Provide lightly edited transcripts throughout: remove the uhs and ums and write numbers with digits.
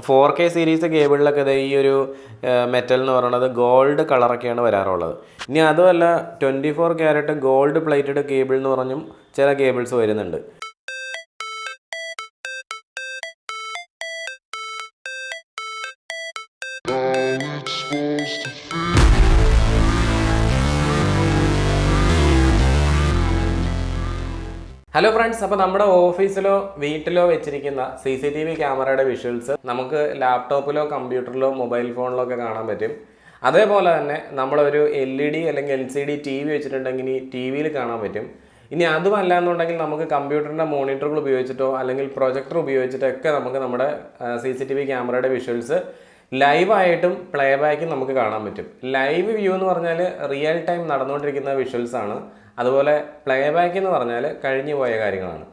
4K series കേബിളിലൊക്കെ ഈ ഒരു metal എന്ന് പറയുന്നത് ഗോൾഡ് കളറൊക്കെയാണ് വരാറുള്ളത്. ഇനി അതുമല്ല 24 ക്യാരറ്റ് ഗോൾഡ് പ്ലേറ്റഡ് കേബിൾ എന്ന് പറഞ്ഞും ചില കേബിൾസ് വരുന്നുണ്ട്. ഹലോ ഫ്രണ്ട്സ്, അപ്പോൾ നമ്മുടെ ഓഫീസിലോ വീട്ടിലോ വെച്ചിരിക്കുന്ന CCTV ക്യാമറയുടെ വിഷ്വൽസ് നമുക്ക് ലാപ്ടോപ്പിലോ കമ്പ്യൂട്ടറിലോ മൊബൈൽ ഫോണിലോ ഒക്കെ കാണാൻ പറ്റും. അതേപോലെ തന്നെ നമ്മളൊരു LED അല്ലെങ്കിൽ LCD TV വെച്ചിട്ടുണ്ടെങ്കിൽ TV യിൽ കാണാൻ പറ്റും. ഇനി അതുമല്ല എന്നുണ്ടെങ്കിൽ നമുക്ക് കമ്പ്യൂട്ടറിൻ്റെ മോണിറ്ററുകൾ ഉപയോഗിച്ചിട്ടോ അല്ലെങ്കിൽ പ്രൊജക്ടർ ഉപയോഗിച്ചിട്ടൊക്കെ നമുക്ക് നമ്മുടെ CCTV ക്യാമറയുടെ വിഷ്വൽസ് ലൈവായിട്ടും പ്ലേ ബാക്കും നമുക്ക് കാണാൻ പറ്റും. ലൈവ് വ്യൂ എന്ന് പറഞ്ഞാൽ റിയൽ ടൈം നടന്നുകൊണ്ടിരിക്കുന്ന വിഷ്വൽസ് ആണ്. അതുപോലെ പ്ലേ ബാക്ക് എന്ന് പറഞ്ഞാൽ കഴിഞ്ഞു പോയ കാര്യങ്ങളാണ്.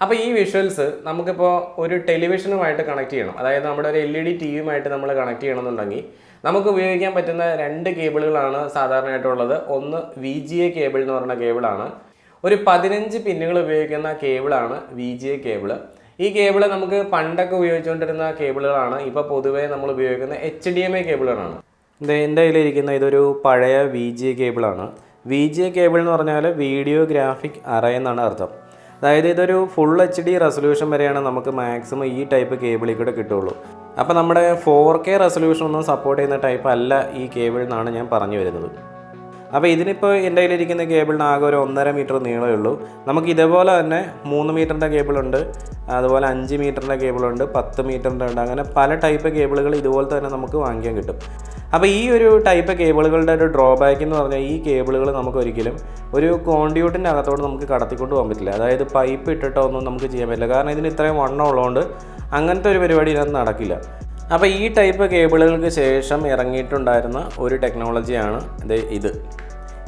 അപ്പോൾ ഈ വിഷ്വൽസ് നമുക്കിപ്പോൾ ഒരു ടെലിവിഷനുമായിട്ട് കണക്ട് ചെയ്യണം, അതായത് നമ്മുടെ ഒരു LED TVയുമായിട്ട് നമ്മൾ കണക്ട് ചെയ്യണമെന്നുണ്ടെങ്കിൽ നമുക്ക് ഉപയോഗിക്കാൻ പറ്റുന്ന 2 കേബിളുകളാണ് സാധാരണയായിട്ടുള്ളത്. ഒന്ന് VGA കേബിൾ എന്ന് പറയുന്ന കേബിളാണ്. ഒരു 15 പിന്നുകൾ ഉപയോഗിക്കുന്ന കേബിളാണ് VGA കേബിള്. ഈ കേബിള് നമുക്ക് പണ്ടൊക്കെ ഉപയോഗിച്ചുകൊണ്ടിരുന്ന കേബിളുകളാണ്. ഇപ്പോൾ പൊതുവേ നമ്മൾ ഉപയോഗിക്കുന്ന HDMI കേബിളുകളാണ്. എൻ്റെ കയ്യിലിരിക്കുന്ന ഇതൊരു പഴയ VGA കേബിളാണ്. VGA കേബിൾ എന്ന് പറഞ്ഞാൽ വീഡിയോ ഗ്രാഫിക് അറേ എന്നാണ് അർത്ഥം. അതായത് ഇതൊരു ഫുൾ HD റെസൊല്യൂഷൻ വരെയാണ് നമുക്ക് മാക്സിമം ഈ ടൈപ്പ് കേബിളിൽ കൂടെ കിട്ടുള്ളൂ. അപ്പോൾ നമ്മുടെ 4K റെസൊല്യൂഷൻ ഒന്നും സപ്പോർട്ട് ചെയ്യുന്ന ടൈപ്പ് അല്ല ഈ കേബിൾ എന്നാണ് ഞാൻ പറഞ്ഞു വരുന്നത്. അപ്പോൾ ഇതിനിപ്പോൾ എൻ്റെ കയ്യിലിരിക്കുന്ന കേബിളിന് ആകെ ഒരു 1.5 മീറ്റർ നീളമേ ഉള്ളൂ. നമുക്ക് ഇതേപോലെ തന്നെ 3 മീറ്ററിൻ്റെ കേബിളുണ്ട്, അതുപോലെ 5 മീറ്ററിൻ്റെ കേബിളുണ്ട്, 10 മീറ്ററിൻ്റെ ഉണ്ട്. അങ്ങനെ പല ടൈപ്പ് കേബിളുകൾ ഇതുപോലെ തന്നെ നമുക്ക് വാങ്ങിക്കാൻ കിട്ടും. അപ്പോൾ ഈ ഒരു ടൈപ്പ് കേബിളുകളുടെ ഒരു ഡ്രോബാക്ക് എന്ന് പറഞ്ഞാൽ ഈ കേബിളുകൾ നമുക്ക് ഒരിക്കലും ഒരു കോണ്ടിയൂട്ടിൻ്റെ അകത്തോട് നമുക്ക് കടത്തിക്കൊണ്ട് പോകാൻ പറ്റില്ല. അതായത് പൈപ്പ് ഇട്ടിട്ടോ ഒന്നും നമുക്ക് ചെയ്യാൻ പറ്റില്ല. കാരണം ഇതിന് ഇത്രയും വണ്ണം ഉള്ളതുകൊണ്ട് അങ്ങനത്തെ ഒരു പരിപാടി ഇതിനകത്ത് നടക്കില്ല. അപ്പോൾ ഈ ടൈപ്പ് കേബിളുകൾക്ക് ശേഷം ഇറങ്ങിയിട്ടുണ്ടായിരുന്ന ഒരു ടെക്നോളജിയാണ്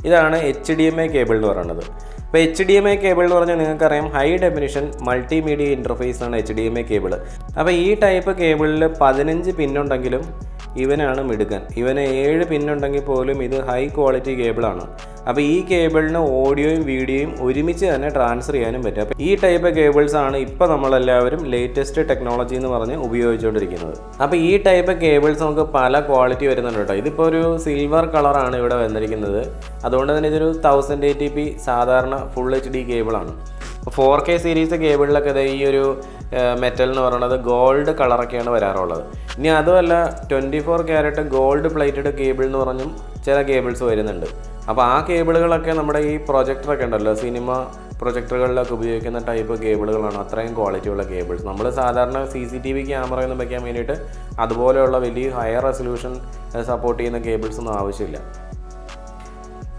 ഇതാണ് HDMI കേബിൾ എന്ന് പറയുന്നത്. അപ്പോൾ HDMI കേബിൾ എന്ന് പറഞ്ഞാൽ നിങ്ങൾക്കറിയാം, ഹൈ ഡെഫിനിഷൻ മൾട്ടിമീഡിയ ഇൻ്റർഫേസ് ആണ് HDMI കേബിൾ. അപ്പോൾ ഈ ടൈപ്പ് കേബിളിൽ 15 പിന്നുണ്ടെങ്കിലും ഇവനാണ് മിടുക്കൻ. ഇവന് 7 പിന്നുണ്ടെങ്കിൽ പോലും ഇത് ഹൈ ക്വാളിറ്റി കേബിളാണ്. അപ്പോൾ ഈ കേബിളിന് ഓഡിയോയും വീഡിയോയും ഒരുമിച്ച് തന്നെ ട്രാൻസ്ഫർ ചെയ്യാനും പറ്റും. അപ്പോൾ ഈ ടൈപ്പ് കേബിൾസ് ആണ് ഇപ്പോൾ നമ്മളെല്ലാവരും ലേറ്റസ്റ്റ് ടെക്നോളജി എന്ന് പറഞ്ഞ് ഉപയോഗിച്ചുകൊണ്ടിരിക്കുന്നത്. അപ്പോൾ ഈ ടൈപ്പ് കേബിൾസ് നമുക്ക് പല ക്വാളിറ്റി വരുന്നുണ്ട് കേട്ടോ. ഇതിപ്പോൾ ഒരു സിൽവർ കളറാണ് ഇവിടെ വന്നിരിക്കുന്നത്. അതുകൊണ്ട് തന്നെ ഇതൊരു 1080p സാധാരണ ഫുൾ HD കേബിളാണ്. 4K സീരീസ് കേബിളിലൊക്കെ ഈ ഒരു മെറ്റൽ എന്ന് പറയുന്നത് ഗോൾഡ് കളറൊക്കെയാണ് വരാറുള്ളത്. ഇനി അതുമല്ല 24 ക്യാരറ്റ് ഗോൾഡ് പ്ലേറ്റഡ് കേബിൾ എന്ന് പറഞ്ഞും ചില കേബിൾസ് വരുന്നുണ്ട്. അപ്പോൾ ആ കേബിളുകളൊക്കെ നമ്മുടെ ഈ പ്രൊജക്ടറൊക്കെ ഉണ്ടല്ലോ, സിനിമ പ്രൊജക്ടറുകളിലൊക്കെ ഉപയോഗിക്കുന്ന ടൈപ്പ് കേബിളുകളാണ്. അത്രയും ക്വാളിറ്റിയുള്ള കേബിൾസ്. നമ്മൾ സാധാരണ CCTV ക്യാമറയൊന്നും വയ്ക്കാൻ വേണ്ടിയിട്ട് അതുപോലെയുള്ള വലിയ ഹയർ റെസൊല്യൂഷൻ സപ്പോർട്ട് ചെയ്യുന്ന കേബിൾസ് ഒന്നും ആവശ്യമില്ല.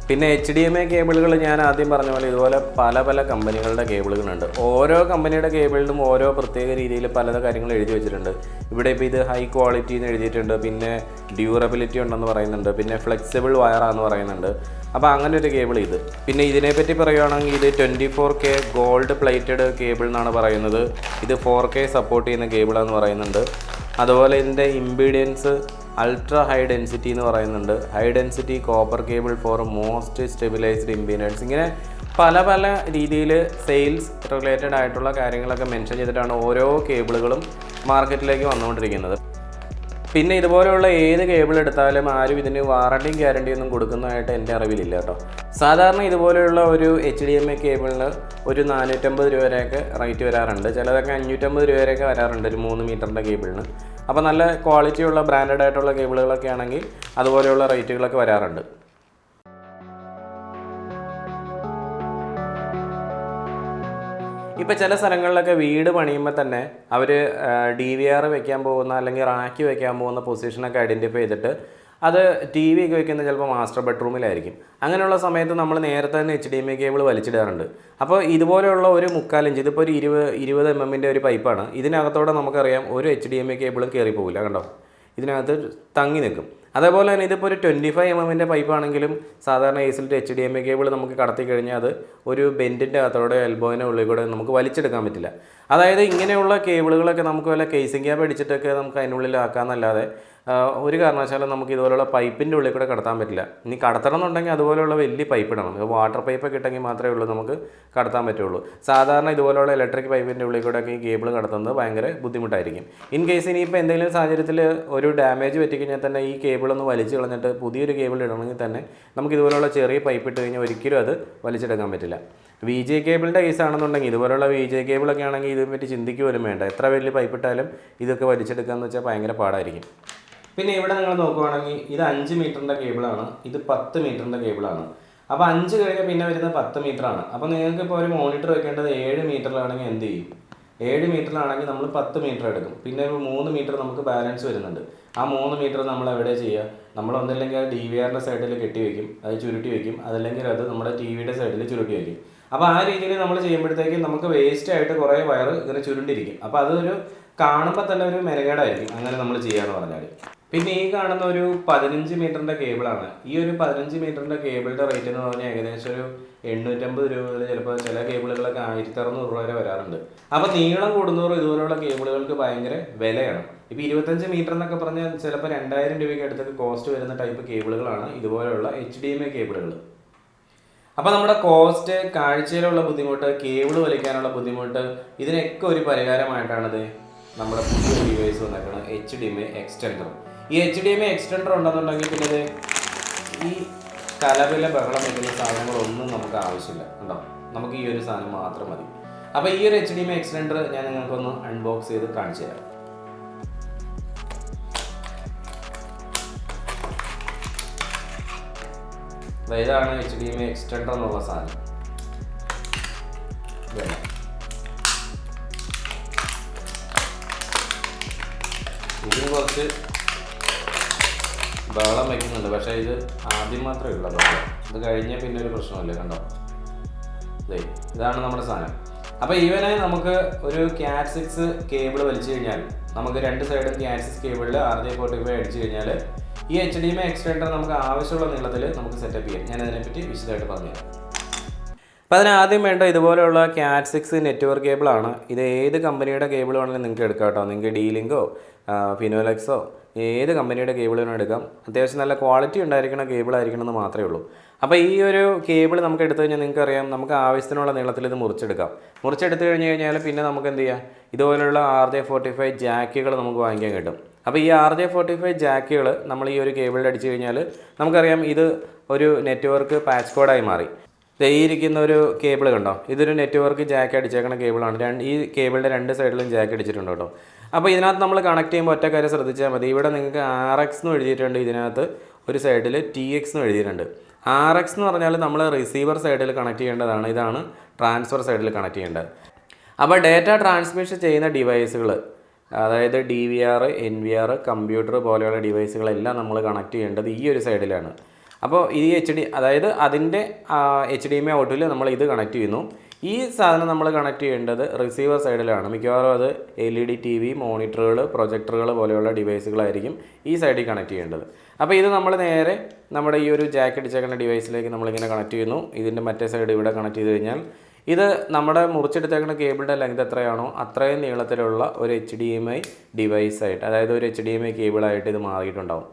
പിന്നെ HDMI കേബിളുകൾ ഞാൻ ആദ്യം പറഞ്ഞ പോലെ ഇതുപോലെ പല കമ്പനികളുടെ കേബിളുകളുണ്ട്. ഓരോ കമ്പനിയുടെ കേബിളിലും ഓരോ പ്രത്യേക രീതിയിൽ പല കാര്യങ്ങൾ എഴുതി വെച്ചിട്ടുണ്ട്. ഇവിടെ ഇപ്പോൾ ഇത് ഹൈ ക്വാളിറ്റി എന്ന് എഴുതിയിട്ടുണ്ട്, പിന്നെ ഡ്യൂറബിലിറ്റി ഉണ്ടെന്ന് പറയുന്നുണ്ട്, പിന്നെ ഫ്ലെക്സിബിൾ വയറാന്ന് പറയുന്നുണ്ട്. അപ്പോൾ അങ്ങനെ ഒരു കേബിൾ ഇത്. പിന്നെ ഇതിനെപ്പറ്റി പറയുകയാണെങ്കിൽ ഇത് 24K ഗോൾഡ് പ്ലേറ്റഡ് കേബിൾ എന്നാണ് പറയുന്നത്. ഇത് 4K സപ്പോർട്ട് ചെയ്യുന്ന കേബിളാന്ന് പറയുന്നുണ്ട്. അതുപോലെ ഇതിൻ്റെ ഇംപീഡിയൻസ് അൾട്രാ ഹൈ ഡെൻസിറ്റി എന്ന് പറയുന്നുണ്ട്. High density copper cable for most stabilized impedance. ഇങ്ങനെ പല രീതിയിൽ സെയിൽസ് റിലേറ്റഡ് ആയിട്ടുള്ള കാര്യങ്ങളൊക്കെ മെൻഷൻ ചെയ്തിട്ടാണ് ഓരോ കേബിളുകളും മാർക്കറ്റിലേക്ക് വന്നുകൊണ്ടിരിക്കുന്നത്. പിന്നെ ഇതുപോലെയുള്ള ഏത് കേബിൾ എടുത്താലും ആരും ഇതിന് വാറണ്ടിയും ഗ്യാരണ്ടിയും ഒന്നും കൊടുക്കുന്നതായിട്ട് എൻ്റെ അറിവിലില്ല കേട്ടോ. സാധാരണ ഇതുപോലെയുള്ള ഒരു HDMI കേബിളിന് ഒരു 450 രൂപ വരെയൊക്കെ റേറ്റ് വരാറുണ്ട്. ചിലതൊക്കെ 550 രൂപ വരെയൊക്കെ വരാറുണ്ട് ഒരു 3 മീറ്ററിൻ്റെ കേബിളിന്. അപ്പോൾ നല്ല ക്വാളിറ്റിയുള്ള ബ്രാൻഡഡ് ആയിട്ടുള്ള കേബിളുകളൊക്കെ ആണെങ്കിൽ അതുപോലെയുള്ള റേറ്റുകളൊക്കെ വരാറുണ്ട്. ഇപ്പോൾ ചില സ്ഥലങ്ങളിലൊക്കെ വീട് പണിയുമ്പോൾ തന്നെ അവർ DVR വെക്കാൻ പോകുന്ന അല്ലെങ്കിൽ റാക്ക് വെക്കാൻ പോകുന്ന പൊസിഷനൊക്കെ ഐഡൻറ്റിഫൈ ചെയ്തിട്ട് അത് TV ഒക്കെ വെക്കുന്നത് ചിലപ്പോൾ മാസ്റ്റർ ബെഡ്റൂമിലായിരിക്കും. അങ്ങനെയുള്ള സമയത്ത് നമ്മൾ നേരത്തെ തന്നെ HDMI കേബിൾ വലിച്ചിടാറുണ്ട്. അപ്പോൾ ഇതുപോലെയുള്ള ഒരു 3/4 ഇഞ്ച്, ഇതിപ്പോൾ ഒരു 20 mm ഒരു പൈപ്പാണ്. ഇതിനകത്തോടെ നമുക്കറിയാം ഒരു HDMI കേബിളും കയറി പോകില്ല, കണ്ടോ, ഇതിനകത്ത് തങ്ങി നിൽക്കും. അതേപോലെ തന്നെ ഇതിപ്പോൾ ഒരു 25 mm പൈപ്പാണെങ്കിലും സാധാരണ ഏസിലിട്ട് HDMI കേബിൾ നമുക്ക് കടത്തി കഴിഞ്ഞാൽ അത് ഒരു ബെൻഡിൻ്റെ അകത്തോടെ എൽബോയിൻ്റെ ഉള്ളിൽ കൂടെ നമുക്ക് വലിച്ചെടുക്കാൻ പറ്റില്ല. അതായത് ഇങ്ങനെയുള്ള കേബിളുകളൊക്കെ നമുക്ക് വല്ല കേസിംഗ് ക്യാപ്പ് അടിച്ചിട്ടൊക്കെ നമുക്ക് അതിനുള്ളിലാക്കാമെന്നല്ലാതെ ഒരു കാരണവശാലും നമുക്ക് ഇതുപോലുള്ള പൈപ്പിൻ്റെ ഉള്ളിൽ കൂടെ കടത്താൻ പറ്റില്ല. ഇനി കടത്തണം എന്നുണ്ടെങ്കിൽ അതുപോലെയുള്ള വലിയ പൈപ്പ് ഇടണം. വാട്ടർ പൈപ്പൊക്കെ ഇട്ടെങ്കിൽ മാത്രമേ ഉള്ളൂ നമുക്ക് കടത്താൻ പറ്റുള്ളൂ. സാധാരണ ഇതുപോലുള്ള ഇലക്ട്രിക് പൈപ്പിൻ്റെ ഉള്ളിൽ കൂടെ ഒക്കെ ഈ കേബിൾ കടത്തുന്നത് ഭയങ്കര ബുദ്ധിമുട്ടായിരിക്കും. ഇൻ കേസ് ഇനിയിപ്പോൾ എന്തെങ്കിലും സാഹചര്യത്തിൽ ഒരു ഡാമേജ് പറ്റിക്കഴിഞ്ഞാൽ തന്നെ ഈ കേബിളൊന്ന് വലിച്ച് കളഞ്ഞിട്ട് പുതിയൊരു കേബിൾ ഇടണമെങ്കിൽ തന്നെ നമുക്ക് ഇതുപോലുള്ള ചെറിയ പൈപ്പ് ഇട്ട് കഴിഞ്ഞാൽ ഒരിക്കലും അത് വലിച്ചെടുക്കാൻ പറ്റില്ല. VJ കേബിളിൻ്റെ കേസ് ആണെന്നുണ്ടെങ്കിൽ ഇതുപോലുള്ള VJ കേബിളൊക്കെ ആണെങ്കിൽ ഇതിനെപ്പറ്റി ചിന്തിക്കുക പോലും വേണ്ട. എത്ര വലിയ പൈപ്പ് ഇട്ടാലും ഇതൊക്കെ വലിച്ചെടുക്കുകയെന്ന് വെച്ചാൽ ഭയങ്കര പാടായിരിക്കും. പിന്നെ ഇവിടെ നിങ്ങൾ നോക്കുവാണെങ്കിൽ ഇത് 5 മീറ്ററിൻ്റെ കേബിളാണ്, ഇത് 10 മീറ്ററിൻ്റെ കേബിളാണ്. അപ്പോൾ 5 കഴിഞ്ഞാൽ പിന്നെ വരുന്നത് 10 മീറ്ററാണ്. അപ്പോൾ നിങ്ങൾക്ക് ഇപ്പോൾ ഒരു മോണിറ്റർ വെക്കേണ്ടത് 7 മീറ്ററിലാണെങ്കിൽ എന്ത് ചെയ്യും? 7 മീറ്ററിലാണെങ്കിൽ നമ്മൾ 10 മീറ്റർ എടുക്കും. പിന്നെ ഒരു 3 മീറ്റർ നമുക്ക് ബാലൻസ് വരുന്നുണ്ട്. ആ 3 മീറ്റർ നമ്മൾ എവിടെ ചെയ്യുക? നമ്മൾ ഒന്നില്ലെങ്കിൽ അത് DVRൻ്റെ സൈഡിൽ കെട്ടി വയ്ക്കും, അത് ചുരുട്ടി വയ്ക്കും, അതല്ലെങ്കിൽ അത് നമ്മുടെ TVയുടെ സൈഡിൽ ചുരുട്ടി വയ്ക്കും. അപ്പോൾ ആ രീതിയിൽ നമ്മൾ ചെയ്യുമ്പോഴത്തേക്കും നമുക്ക് വേസ്റ്റായിട്ട് കുറേ വയർ ഇങ്ങനെ ചുരുണ്ടിരിക്കും. അപ്പോൾ അതൊരു കാണുമ്പോൾ തന്നെ ഒരു മെനകേടായിരിക്കും അങ്ങനെ നമ്മൾ ചെയ്യാന്ന് പറഞ്ഞാൽ. പിന്നെ ഈ കാണുന്ന ഒരു 15 മീറ്ററിൻ്റെ കേബിളാണ്. ഈ ഒരു 15 മീറ്ററിൻ്റെ കേബിളിൻ്റെ റേറ്റ് എന്ന് പറഞ്ഞാൽ ഏകദേശം ഒരു 850 രൂപ മുതൽ ചിലപ്പോൾ ചില കേബിളുകളൊക്കെ 1600 രൂപ വരെ വരാറുണ്ട്. അപ്പോൾ നീളം കൂടുന്നതോറും ഇതുപോലുള്ള കേബിളുകൾക്ക് ഭയങ്കര വിലയാണ്. ഇപ്പോൾ 25 മീറ്റർ എന്നൊക്കെ പറഞ്ഞാൽ ചിലപ്പോൾ 2000 രൂപയ്ക്ക് അടുത്തൊക്കെ കോസ്റ്റ് വരുന്ന ടൈപ്പ് കേബിളുകളാണ് ഇതുപോലുള്ള HDMI കേബിളുകൾ. അപ്പോൾ നമ്മുടെ കോസ്റ്റ്, കാഴ്ചയിലുള്ള ബുദ്ധിമുട്ട്, കേബിൾ വലിക്കാനുള്ള ബുദ്ധിമുട്ട്, ഇതിനൊക്കെ ഒരു പരിഹാരമായിട്ടാണിത് നമ്മുടെ പുതിയൊരു ഡിവൈസ് വന്നേക്കുന്നത് HDMI എക്സ്റ്റെൻഡർ. ഈ HDMI എക്സ്റ്റെൻഡർ ഉണ്ടെന്നുണ്ടെങ്കിൽ പിന്നെ ഇത് ഈ കലവില ബഹളം വയ്ക്കുന്ന സാധനങ്ങളൊന്നും നമുക്ക് ആവശ്യമില്ല. ഉണ്ടോ? നമുക്ക് ഈ ഒരു സാധനം മാത്രം മതി. അപ്പോൾ ഈ ഒരു HDMI എക്സ്റ്റെൻഡർ ഞാൻ നിങ്ങൾക്കൊന്ന് അൺബോക്സ് ചെയ്ത് കാണിച്ചു തരാം. ഇതാണ് HDMI എക്സ്റ്റെൻഡർ എന്നുള്ള സാധനം. ഇതിന് കുറച്ച് ബഹളം വയ്ക്കുന്നുണ്ട്, പക്ഷേ ഇത് ആദ്യം മാത്രമേ ഉള്ളൂ. ഇത് കഴിഞ്ഞാൽ പിന്നെ ഒരു പ്രശ്നമല്ലേ. കണ്ടോ? ഇതാണ് നമ്മുടെ സാധനം. അപ്പോൾ ഇവനെ നമുക്ക് ഒരു CAT6 കേബിൾ വലിച്ചു കഴിഞ്ഞാൽ നമുക്ക് 2 സൈഡും CAT6 കേബിളിൽ RJ45 അടിച്ചു കഴിഞ്ഞാൽ ഈ HDMI എക്സ്റ്റെൻഡർ നമുക്ക് ആവശ്യമുള്ള നീളത്തിൽ നമുക്ക് സെറ്റപ്പ് ചെയ്യാം. ഞാൻ അതിനെപ്പറ്റി വിശദമായിട്ട് പറഞ്ഞുതരാം. അപ്പോൾ അതിനാദ്യം വേണ്ട ഇതുപോലെയുള്ള CAT6 നെറ്റ്വർക്ക് കേബിളാണ്. ഇത് ഏത് കമ്പനിയുടെ കേബിൾ വേണമെങ്കിലും നിങ്ങൾക്ക് എടുക്കാം കേട്ടോ. നിങ്ങൾക്ക് D-Linkോ ഫിനോലെക്സോ ഏത് കമ്പനിയുടെ കേബിൾ വേണം എടുക്കാം. അത്യാവശ്യം നല്ല ക്വാളിറ്റി ഉണ്ടായിരിക്കണം കേബിൾ ആയിരിക്കണം എന്ന് മാത്രമേ ഉള്ളൂ. അപ്പോൾ ഈ ഒരു കേബിൾ നമുക്ക് എടുത്തു കഴിഞ്ഞാൽ നിങ്ങൾക്കറിയാം നമുക്ക് ആവശ്യത്തിനുള്ള നീളത്തിൽ ഇത് മുറിച്ചെടുക്കാം. മുറിച്ചെടുത്ത് കഴിഞ്ഞാൽ പിന്നെ നമുക്ക് എന്ത് ചെയ്യാം? ഇതുപോലുള്ള RJ45 ജാക്കുകൾ നമുക്ക് വാങ്ങിക്കാൻ കിട്ടും. അപ്പോൾ ഈ RJ45 ജാക്കുകൾ നമ്മൾ ഈ ഒരു കേബിളിൽ അടിച്ചു കഴിഞ്ഞാൽ നമുക്കറിയാം ഇത് ഒരു നെറ്റ്വർക്ക് പാച്ച് കോഡായി മാറി. ഇരിക്കുന്ന ഒരു കേബിൾ കണ്ടോ? ഇതൊരു നെറ്റ്വർക്ക് ജാക്ക് അടിച്ചേക്കുന്ന കേബിളാണ്. ഈ കേബിളിൻ്റെ 2 സൈഡിലും ജാക്ക് അടിച്ചിട്ടുണ്ട് കേട്ടോ. അപ്പോൾ ഇതിനകത്ത് നമ്മൾ കണക്ട് ചെയ്യുമ്പോൾ ഒറ്റ കാര്യം ശ്രദ്ധിച്ചാൽ മതി. ഇവിടെ നിങ്ങൾക്ക് RX എന്ന് എഴുതിയിട്ടുണ്ട്, ഇതിനകത്ത് ഒരു സൈഡിൽ TX എന്ന് എഴുതിയിട്ടുണ്ട്. RX എന്ന് പറഞ്ഞാൽ നമ്മൾ റിസീവർ സൈഡിൽ കണക്ട് ചെയ്യേണ്ടതാണ്, ഇതാണ് ട്രാൻസ്ഫർ സൈഡിൽ കണക്ട് ചെയ്യേണ്ടത്. അപ്പോൾ ഡേറ്റ ട്രാൻസ്മിഷൻ ചെയ്യുന്ന ഡിവൈസുകൾ, അതായത് DVR, NVR, കമ്പ്യൂട്ടർ പോലെയുള്ള ഡിവൈസുകളെല്ലാം നമ്മൾ കണക്ട് ചെയ്യേണ്ടത് ഈ ഒരു സൈഡിലാണ്. അപ്പോൾ ഈ അതായത് അതിൻ്റെ HDMI ഔട്ടിൽ നമ്മൾ ഇത് കണക്ട് ചെയ്യുന്നു. ഈ സാധനം നമ്മൾ കണക്ട് ചെയ്യേണ്ടത് റിസീവർ സൈഡിലാണ്. മിക്കവാറും അത് LED TV, മോണിറ്ററുകൾ, പ്രൊജക്ടറുകൾ പോലെയുള്ള ഡിവൈസുകളായിരിക്കും ഈ സൈഡിൽ കണക്ട് ചെയ്യേണ്ടത്. അപ്പോൾ ഇത് നമ്മൾ നേരെ നമ്മുടെ ഈ ഒരു ജാക്ക് അടിച്ചേക്കുന്ന ഡിവൈസിലേക്ക് നമ്മളിങ്ങനെ കണക്ട് ചെയ്യുന്നു. ഇതിൻ്റെ മറ്റേ സൈഡ് ഇവിടെ കണക്ട് ചെയ്ത് കഴിഞ്ഞാൽ ഇത് നമ്മുടെ മുറിച്ചെടുത്തേക്കുന്ന കേബിളിൻ്റെ ലെങ്ത് എത്രയാണോ അത്രയും നീളത്തിലുള്ള ഒരു HDMI ഡിവൈസായിട്ട്, അതായത് ഒരു HDMI കേബിളായിട്ട് ഇത് മാറിയിട്ടുണ്ടാവും.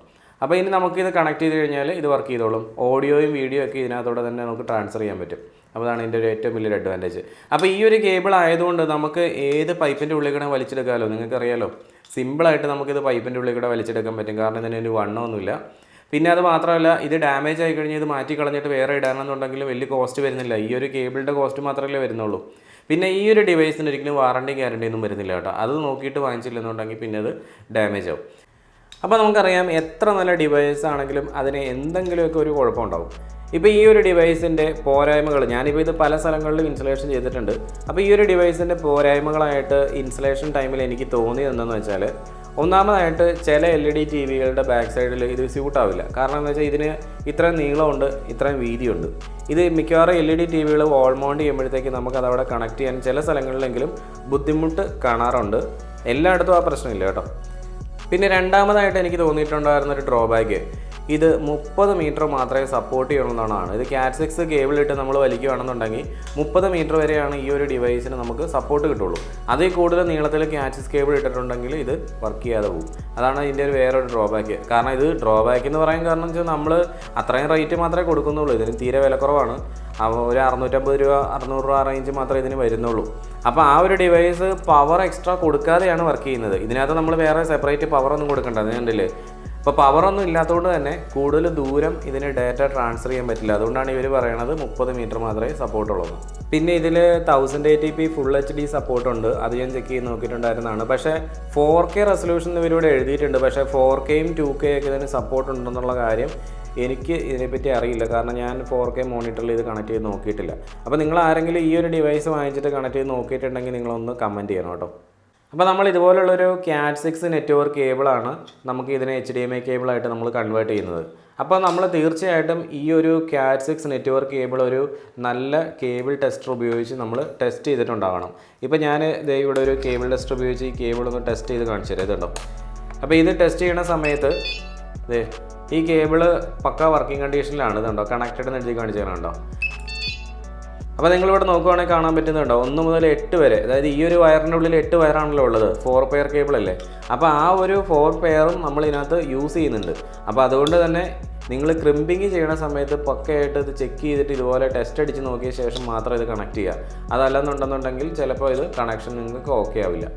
അപ്പോൾ ഇനി നമുക്കിത് കണക്ട് ചെയ്ത് കഴിഞ്ഞാൽ ഇത് വർക്ക് ചെയ്തോളും. ഓഡിയോയും വീഡിയോ ഒക്കെ ഇതിനകത്തോടെ തന്നെ നമുക്ക് ട്രാൻസ്ഫർ ചെയ്യാൻ പറ്റും. അപ്പോൾ അതാണ് ഇതിൻ്റെ ഒരു ഏറ്റവും വലിയൊരു അഡ്വാൻറ്റേജ്. അപ്പോൾ ഈ ഒരു കേബിൾ ആയതുകൊണ്ട് നമുക്ക് ഏത് പൈപ്പിൻ്റെ ഉള്ളിൽ കൂടെ വലിച്ചെടുക്കാമല്ലോ. നിങ്ങൾക്കറിയാലോ, സിമ്പിളായിട്ട് നമുക്കിത് പൈപ്പിൻ്റെ ഉള്ളിൽ കൂടെ വലിച്ചെടുക്കാൻ പറ്റും. കാരണം ഇതിനൊരു വണ്ണമൊന്നുമില്ല. പിന്നെ അത് മാത്രമല്ല, ഇത് ഡാമേജ് ആയി കഴിഞ്ഞാൽ ഇത് മാറ്റി കളഞ്ഞിട്ട് വേറെ ഇടാനെന്നുണ്ടെങ്കിൽ വലിയ കോസ്റ്റ് വരുന്നില്ല. ഈ ഒരു കേബിളിൻ്റെ കോസ്റ്റ് മാത്രമല്ലേ വരുന്നുള്ളൂ. പിന്നെ ഈ ഒരു ഡിവൈസിന് ഒരിക്കലും വാറണ്ടി ഗ്യാരണ്ടി ഒന്നും വരുന്നില്ല കേട്ടോ. അത് നോക്കിയിട്ട് വാങ്ങിച്ചില്ലെന്നുണ്ടെങ്കിൽ പിന്നെ അത് ഡാമേജ് ആവും. അപ്പോൾ നമുക്കറിയാം എത്ര നല്ല ഡിവൈസ് ആണെങ്കിലും അതിന് എന്തെങ്കിലുമൊക്കെ ഒരു കുഴപ്പമുണ്ടാവും. ഇപ്പോൾ ഈ ഒരു ഡിവൈസിൻ്റെ പോരായ്മകൾ, ഞാനിപ്പോൾ ഇത് പല സ്ഥലങ്ങളിലും ഇൻസ്റ്റലേഷൻ ചെയ്തിട്ടുണ്ട്. അപ്പോൾ ഈ ഒരു ഡിവൈസിൻ്റെ പോരായ്മകളായിട്ട് ഇൻസ്റ്റലേഷൻ ടൈമിൽ എനിക്ക് തോന്നിയത് എന്താണെന്ന് വെച്ചാൽ, ഒന്നാമതായിട്ട് ചില LED TVകളുടെ ബാക്ക് സൈഡിൽ ഇത് സ്യൂട്ടാവില്ല. കാരണം എന്താ വെച്ചാൽ ഇതിന് ഇത്രയും നീളമുണ്ട്, ഇത്രയും വീതിയുണ്ട്. ഇത് മിക്കവാറും LED TVകൾ വാൾ മൗണ്ട് ചെയ്യുമ്പോഴത്തേക്ക് നമുക്കതവിടെ കണക്ട് ചെയ്യാൻ ചില സ്ഥലങ്ങളിലെങ്കിലും ബുദ്ധിമുട്ട് കാണാറുണ്ട്. എല്ലായിടത്തും ആ പ്രശ്നമില്ല കേട്ടോ. പിന്നെ രണ്ടാമതായിട്ട് എനിക്ക് തോന്നിയിട്ടുണ്ടായിരുന്നൊരു ഡ്രോബാക്ക്, ഇത് 30 മീറ്റർ മാത്രമേ സപ്പോർട്ട് ചെയ്യണമെന്നാണ്. ഇത് CAT6 കേബിൾ ഇട്ട് നമ്മൾ വലിക്കുകയാണെന്നുണ്ടെങ്കിൽ 30 മീറ്റർ വരെയാണ് ഈ ഒരു ഡിവൈസിന് നമുക്ക് സപ്പോർട്ട് കിട്ടുള്ളൂ. അതിൽ കൂടുതൽ നീളത്തിൽ CAT6 കേബിൾ ഇട്ടിട്ടുണ്ടെങ്കിൽ ഇത് വർക്ക് ചെയ്യാതെ പോകും. അതാണ് ഇതിൻ്റെ വേറൊരു ഡ്രോബാക്ക്. കാരണം ഇത് ഡ്രോബാക്ക് എന്ന് പറയാൻ കാരണം വെച്ചാൽ നമ്മൾ അത്രയും റേറ്റ് മാത്രമേ കൊടുക്കുന്നുള്ളൂ. ഇതിന് തീരെ വില കുറവാണ്. അപ്പോൾ ഒരു 650 രൂപ 600 രൂപ റേഞ്ച് മാത്രമേ ഇതിന് വരുന്നുള്ളൂ. അപ്പോൾ ആ ഒരു ഡിവൈസ് പവർ എക്സ്ട്രാ കൊടുക്കാതെയാണ് വർക്ക് ചെയ്യുന്നത്. ഇതിനകത്ത് നമ്മൾ വേറെ സെപ്പറേറ്റ് പവറൊന്നും കൊടുക്കേണ്ട. അത് കണ്ടില്ലേ? അപ്പോൾ പവറൊന്നും ഇല്ലാത്തതുകൊണ്ട് തന്നെ കൂടുതൽ ദൂരം ഇതിന് ഡാറ്റ ട്രാൻസ്ഫർ ചെയ്യാൻ പറ്റില്ല. അതുകൊണ്ടാണ് ഇവർ പറയണത് 30 മീറ്റർ മാത്രമേ സപ്പോർട്ടുള്ളൂ. പിന്നെ ഇതിൽ 1080p ഫുൾ HD സപ്പോർട്ടുണ്ട്. അത് ഞാൻ ചെക്ക് ചെയ്ത് നോക്കിയിട്ടുണ്ടായിരുന്നതാണ്. പക്ഷേ 4K റെസൊല്യൂഷൻ ഇവരിവിടെ എഴുതിയിട്ടുണ്ട്. പക്ഷേ 4Kയും 2K ഒക്കെ ഇതിന് സപ്പോർട്ട് ഉണ്ടെന്നുള്ള കാര്യം എനിക്ക് ഇതിനെപ്പറ്റി അറിയില്ല. കാരണം ഞാൻ 4K മോണിറ്ററിൽ ഇത് കണക്ട് ചെയ്ത് നോക്കിയിട്ടില്ല. അപ്പോൾ നിങ്ങൾ ആരെങ്കിലും ഈ ഒരു ഡിവൈസ് വാങ്ങിച്ചിട്ട് കണക്ട് ചെയ്ത് നോക്കിയിട്ടുണ്ടെങ്കിൽ നിങ്ങളൊന്ന് കമൻറ്റ് ചെയ്യണം കേട്ടോ. അപ്പോൾ നമ്മൾ ഇതുപോലുള്ളൊരു CAT6 നെറ്റ്വർക്ക് കേബിളാണ് നമുക്ക് ഇതിനെ HDMI കേബിളായിട്ട് നമ്മൾ കൺവേർട്ട് ചെയ്യുന്നത്. അപ്പോൾ നമ്മൾ തീർച്ചയായിട്ടും ഈ ഒരു CAT6 നെറ്റ്വർക്ക് കേബിൾ ഒരു നല്ല കേബിൾ ടെസ്റ്റർ ഉപയോഗിച്ച് നമ്മൾ ടെസ്റ്റ് ചെയ്തിട്ടുണ്ടാകണം. ഇപ്പോൾ ഞാൻ ഇവിടെ ഒരു കേബിൾ ടെസ്റ്റർ ഉപയോഗിച്ച് ഈ കേബിൾ ഒന്ന് ടെസ്റ്റ് ചെയ്ത് കാണിച്ചു തരാം. ഇതുണ്ടോ? അപ്പോൾ ഇത് ടെസ്റ്റ് ചെയ്യുന്ന സമയത്ത് ഈ കേബിള് പക്ക വർക്കിംഗ് കണ്ടീഷനിലാണ്. ഇതുണ്ടോ? കണക്റ്റഡ് എന്ന് എഴുതി കാണിച്ചു തരാനുണ്ടോ? അപ്പോൾ നിങ്ങളിവിടെ നോക്കുവാണെങ്കിൽ കാണാൻ പറ്റുന്നുണ്ടോ? 1 മുതൽ 8 വരെ, അതായത് ഈ ഒരു വയറിൻ്റെ ഉള്ളിൽ 8 വയറാണല്ലോ ഉള്ളത്. 4 പെയർ കേബിൾ അല്ലേ? അപ്പോൾ ആ ഒരു 4 പെയറും നമ്മൾ ഇതിനകത്ത് യൂസ് ചെയ്യുന്നുണ്ട്. അപ്പോൾ അതുകൊണ്ട് തന്നെ നിങ്ങൾ ക്രിമ്പിങ് ചെയ്യുന്ന സമയത്ത് പക്കയായിട്ട് ഇത് ചെക്ക് ചെയ്തിട്ട് ഇതുപോലെ ടെസ്റ്റ് അടിച്ച് നോക്കിയ ശേഷം മാത്രം ഇത് കണക്ട് ചെയ്യുക. അതല്ലെന്നുണ്ടെന്നുണ്ടെങ്കിൽ ചിലപ്പോൾ ഇത് കണക്ഷൻ നിങ്ങൾക്ക് ഓക്കെ ആവില്ല.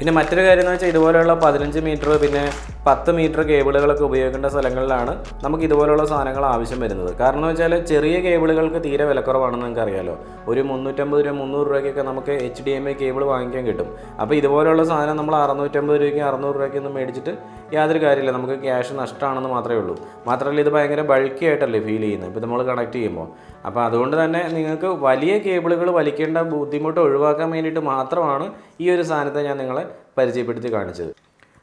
പിന്നെ മറ്റൊരു കാര്യം എന്ന് വെച്ചാൽ ഇതുപോലെയുള്ള 15 മീറ്റർ പിന്നെ 10 മീറ്റർ കേബിളുകളൊക്കെ ഉപയോഗിക്കേണ്ട സ്ഥലങ്ങളിലാണ് നമുക്ക് ഇതുപോലുള്ള സാധനങ്ങൾ ആവശ്യം വരുന്നത്. കാരണം എന്ന് വെച്ചാൽ ചെറിയ കേബിളുകൾക്ക് തീരെ വിലക്കുറവാണെന്ന് നിങ്ങൾക്ക് അറിയാമല്ലോ. ഒരു 350 രൂപ 300 രൂപയ്ക്കൊക്കെ നമുക്ക് HDMI കേബിൾ വാങ്ങിക്കാൻ കിട്ടും. അപ്പോൾ ഇതുപോലുള്ള സാധനം നമ്മൾ 650 രൂപയ്ക്ക് 600 രൂപയ്ക്കൊന്നും മേടിച്ചിട്ട് യാതൊരു കാര്യമില്ല. നമുക്ക് ക്യാഷ് നഷ്ടമാണെന്ന് മാത്രമേ ഉള്ളൂ. മാത്രമല്ല ഇത് ഭയങ്കര ബൾക്കി ആയിട്ടല്ലേ ഫീൽ ചെയ്യുന്നത് ഇപ്പോൾ നമ്മൾ കണക്ട് ചെയ്യുമ്പോൾ. അപ്പോൾ അതുകൊണ്ട് തന്നെ നിങ്ങൾക്ക് വലിയ കേബിളുകൾ വലിക്കേണ്ട ബുദ്ധിമുട്ട് ഒഴിവാക്കാൻ വേണ്ടിയിട്ട് മാത്രമാണ് ഈ ഒരു സാധനത്തെ ഞാൻ നിങ്ങളെ പരിചയപ്പെടുത്തി കാണിച്ചത്.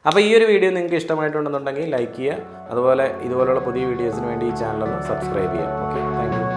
അപ്പോൾ ഈ ഒരു വീഡിയോ നിങ്ങൾക്ക് ഇഷ്ടമായിട്ടുണ്ടെന്നുണ്ടെങ്കിൽ ലൈക്ക് ചെയ്യുക. അതുപോലെ ഇതുപോലുള്ള പുതിയ വീഡിയോസിന് വേണ്ടി ഈ ചാനലൊന്ന് സബ്സ്ക്രൈബ് ചെയ്യുക. Okay, thank you.